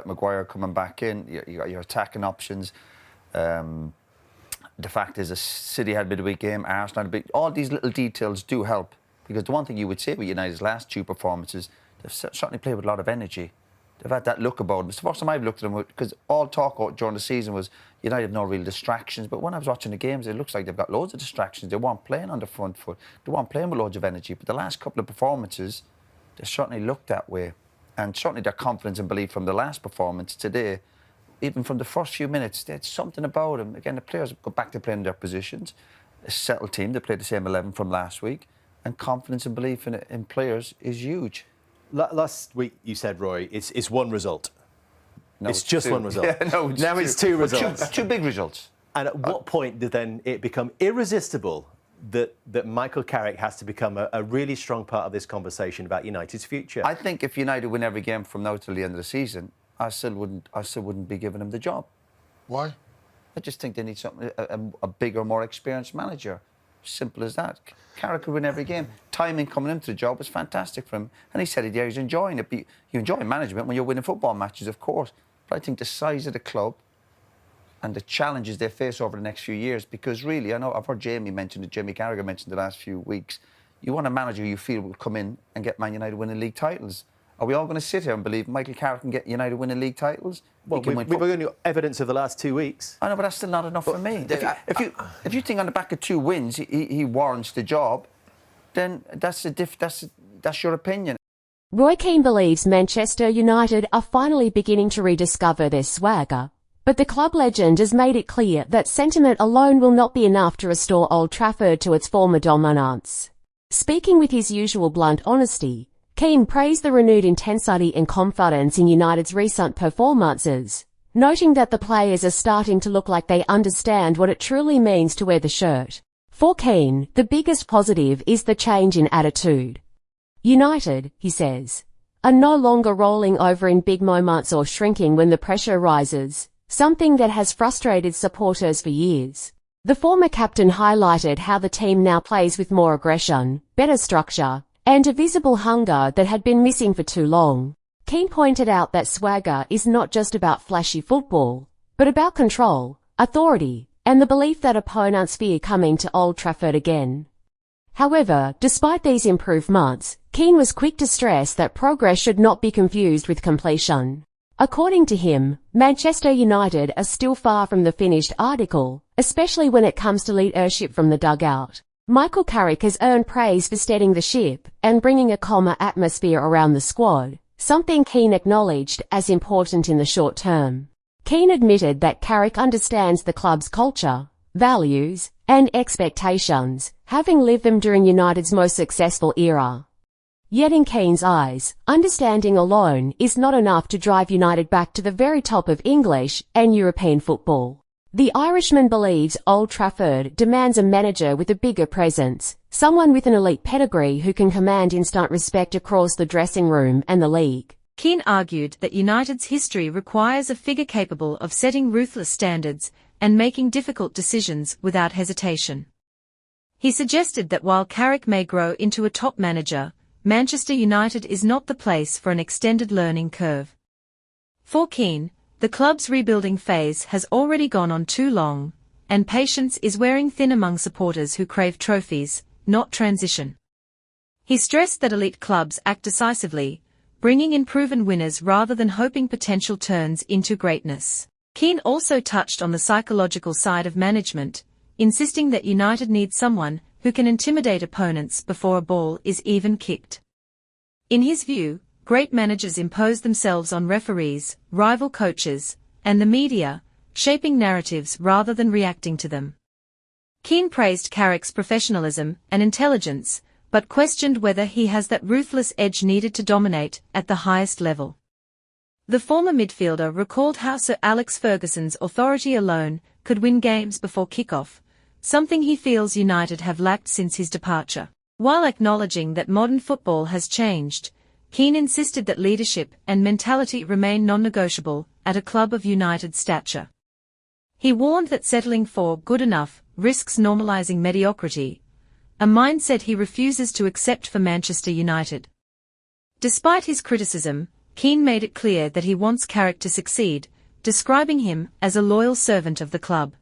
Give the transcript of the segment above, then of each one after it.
with Maguire coming back in. You got your attacking options. The fact is, City had a midweek game, Arsenal had a big... All these little details do help. Because the one thing you would say with United's last two performances, they've certainly played with a lot of energy. They've had that look about them. It's the first time I've looked at them, because all talk during the season was United have no real distractions. But when I was watching the games, it looks like they've got loads of distractions. They weren't playing on the front foot. They weren't playing with loads of energy. But the last couple of performances, they certainly looked that way. And certainly their confidence and belief from the last performance today, even from the first few minutes, they had something about them. Again, the players go back to playing their positions. A settled team, they played the same 11 from last week. And confidence and belief in players is huge. Last week you said, Roy, it's one result. No, it's just two. one result. Yeah, no, now it's two results. Two big results. And at what point did then it become irresistible that Michael Carrick has to become a really strong part of this conversation about United's future? I think if United win every game from now till the end of the season, I still wouldn't be giving him the job. Why? I just think they need something a bigger, more experienced manager. Simple as that. Carrick could win every game. Timing coming into the job was fantastic for him. And he said it, yeah, he's enjoying it. But you enjoy management when you're winning football matches, of course. But I think the size of the club and the challenges they face over the next few years, because really, I know I've heard Jamie Carragher mentioned the last few weeks, you want a manager you feel will come in and get Man United winning league titles. Are we all going to sit here and believe Michael Carrick can get United winning league titles? Well, we've got evidence of the last 2 weeks. I know, but that's still not enough for me. If you think on the back of 2 wins he warrants the job, then that's your opinion. Roy Keane believes Manchester United are finally beginning to rediscover their swagger. But the club legend has made it clear that sentiment alone will not be enough to restore Old Trafford to its former dominance. Speaking with his usual blunt honesty, Keane praised the renewed intensity and confidence in United's recent performances, noting that the players are starting to look like they understand what it truly means to wear the shirt. For Keane, the biggest positive is the change in attitude. United, he says, are no longer rolling over in big moments or shrinking when the pressure rises, something that has frustrated supporters for years. The former captain highlighted how the team now plays with more aggression, better structure, and a visible hunger that had been missing for too long. Keane pointed out that swagger is not just about flashy football, but about control, authority, and the belief that opponents fear coming to Old Trafford again. However, despite these improvements, Keane was quick to stress that progress should not be confused with completion. According to him, Manchester United are still far from the finished article, especially when it comes to leadership from the dugout. Michael Carrick has earned praise for steadying the ship and bringing a calmer atmosphere around the squad, something Keane acknowledged as important in the short term. Keane admitted that Carrick understands the club's culture, values, and expectations, having lived them during United's most successful era. Yet in Keane's eyes, understanding alone is not enough to drive United back to the very top of English and European football. The Irishman believes Old Trafford demands a manager with a bigger presence, someone with an elite pedigree who can command instant respect across the dressing room and the league. Keane argued that United's history requires a figure capable of setting ruthless standards and making difficult decisions without hesitation. He suggested that while Carrick may grow into a top manager, Manchester United is not the place for an extended learning curve. For Keane, the club's rebuilding phase has already gone on too long, and patience is wearing thin among supporters who crave trophies, not transition. He stressed that elite clubs act decisively, bringing in proven winners rather than hoping potential turns into greatness. Keane also touched on the psychological side of management, insisting that United needs someone who can intimidate opponents before a ball is even kicked. In his view, great managers impose themselves on referees, rival coaches, and the media, shaping narratives rather than reacting to them. Keane praised Carrick's professionalism and intelligence, but questioned whether he has that ruthless edge needed to dominate at the highest level. The former midfielder recalled how Sir Alex Ferguson's authority alone could win games before kick-off, something he feels United have lacked since his departure. While acknowledging that modern football has changed, Keane insisted that leadership and mentality remain non-negotiable at a club of United's stature. He warned that settling for good enough risks normalizing mediocrity, a mindset he refuses to accept for Manchester United. Despite his criticism, Keane made it clear that he wants Carrick to succeed, describing him as a loyal servant of the club.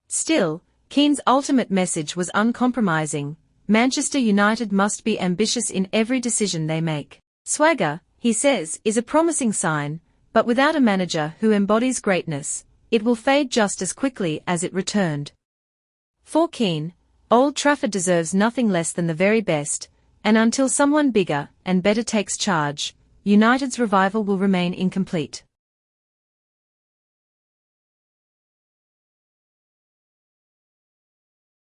Still, Keane's ultimate message was uncompromising: Manchester United must be ambitious in every decision they make. Swagger, he says, is a promising sign, but without a manager who embodies greatness, it will fade just as quickly as it returned. For Keane, Old Trafford deserves nothing less than the very best, and until someone bigger and better takes charge, United's revival will remain incomplete.